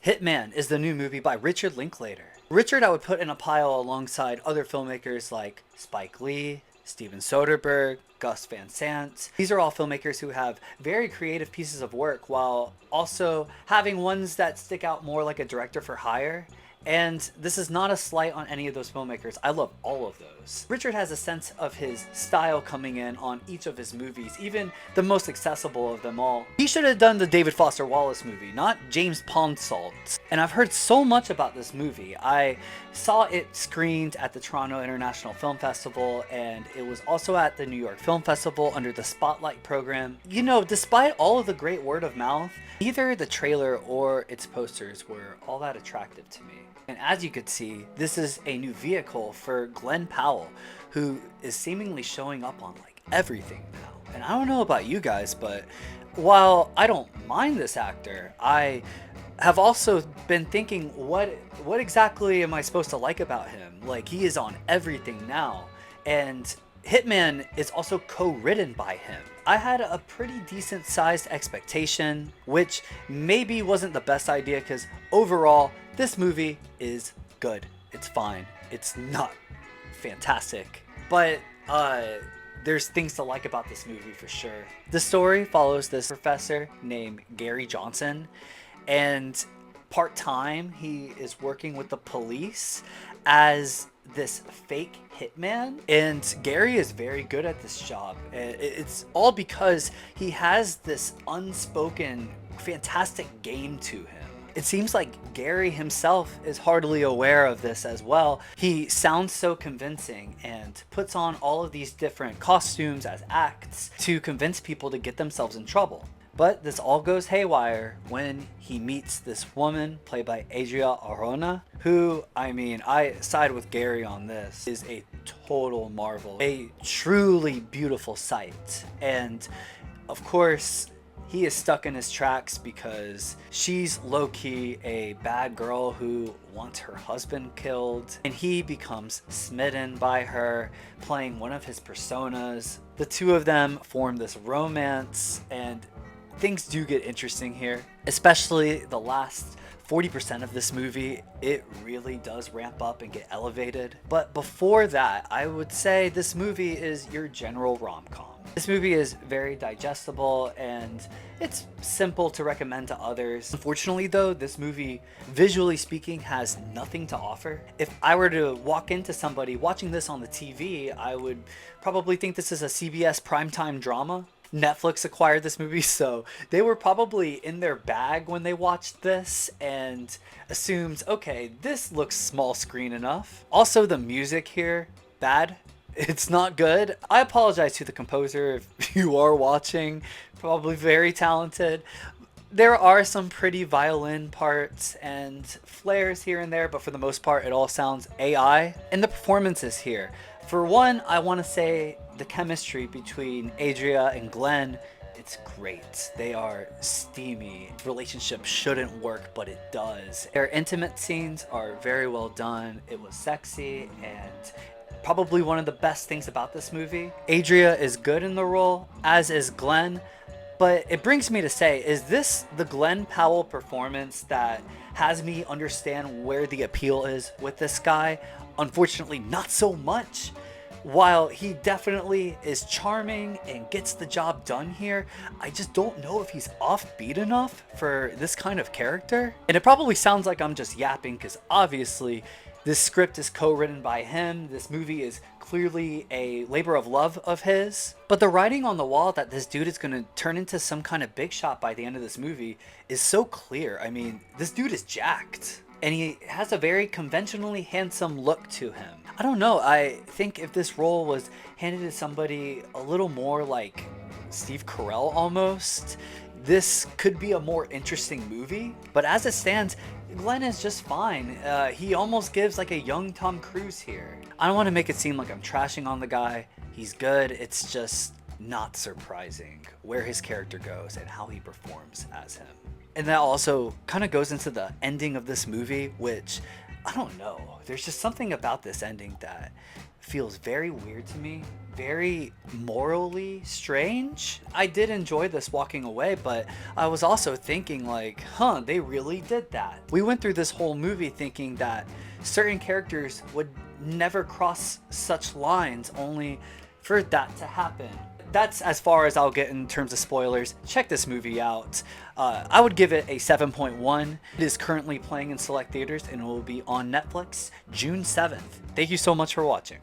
Hitman is the new movie by Richard Linklater. Richard I would put in a pile alongside other filmmakers like Spike Lee, Steven Soderbergh, Gus Van Sant. These are all filmmakers who have very creative pieces of work while also having ones that stick out more like a director for hire. And this is not a slight on any of those filmmakers. I love all of those. Richard has a sense of his style coming in on each of his movies, even the most accessible of them all. He should have done the David Foster Wallace movie, not James Ponsoldt. And I've heard so much about this movie. I saw it screened at the Toronto International Film Festival, and it was also at the New York Film Festival under the Spotlight program. You know, despite all of the great word of mouth, neither the trailer or its posters were all that attractive to me. And as you could see, this is a new vehicle for Glen Powell, who is seemingly showing up on like everything now. And I don't know about you guys, but while I don't mind this actor, I have also been thinking, what exactly am I supposed to like about him? Like, he is on everything now. And Hitman is also co-written by him. I had a pretty decent sized expectation, which maybe wasn't the best idea because overall, this movie is good. It's fine. It's not fantastic, but there's things to like about this movie for sure. The story follows this professor named Gary Johnson, and part-time he is working with the police as this fake hitman, and Gary is very good at this job. It's all because he has this unspoken fantastic game to him. It seems like Gary himself is hardly aware of this as well. He sounds so convincing and puts on all of these different costumes as acts to convince people to get themselves in trouble. But this all goes haywire when he meets this woman played by Adria Arjona, who, I mean, I side with Gary on this, is a total marvel, a truly beautiful sight. And of course, he is stuck in his tracks because she's low-key a bad girl who wants her husband killed, and he becomes smitten by her, playing one of his personas. The two of them form this romance, and things do get interesting here, especially the last 40% of this movie. It really does ramp up and get elevated. But before that, I would say this movie is your general rom-com. This movie is very digestible and it's simple to recommend to others. Unfortunately though, this movie, visually speaking, has nothing to offer. If I were to walk into somebody watching this on the TV, I would probably think this is a CBS primetime drama. Netflix acquired this movie, so they were probably in their bag when they watched this and assumed, okay, this looks small screen enough. Also, the music here, bad. It's not good. I apologize to the composer if you are watching, probably very talented. There are some pretty violin parts and flares here and there, but for the most part, it all sounds AI. And the performances here. For one, I want to say the chemistry between Adria and Glen, it's great. They are steamy. Relationship shouldn't work, but it does. Their intimate scenes are very well done. It was sexy and probably one of the best things about this movie. Adria is good in the role, as is Glen. But it brings me to say, is this the Glen Powell performance that has me understand where the appeal is with this guy? Unfortunately, not so much. While he definitely is charming and gets the job done here, I just don't know if he's offbeat enough for this kind of character. And it probably sounds like I'm just yapping because obviously this script is co-written by him. This movie is clearly a labor of love of his. But the writing on the wall that this dude is going to turn into some kind of big shot by the end of this movie is so clear. I mean, this dude is jacked. And he has a very conventionally handsome look to him. I don't know, I think if this role was handed to somebody a little more like Steve Carell almost, this could be a more interesting movie. But as it stands, Glen is just fine. He almost gives like a young Tom Cruise here. I don't want to make it seem like I'm trashing on the guy. He's good, it's just not surprising where his character goes and how he performs as him. And that also kind of goes into the ending of this movie, which, I don't know, there's just something about this ending that feels very weird to me, very morally strange. I did enjoy this walking away, but I was also thinking like, huh, they really did that. We went through this whole movie thinking that certain characters would never cross such lines, only for that to happen. That's as far as I'll get in terms of spoilers. Check this movie out. I would give it a 7.1. It is currently playing in select theaters and will be on Netflix June 7th. Thank you so much for watching.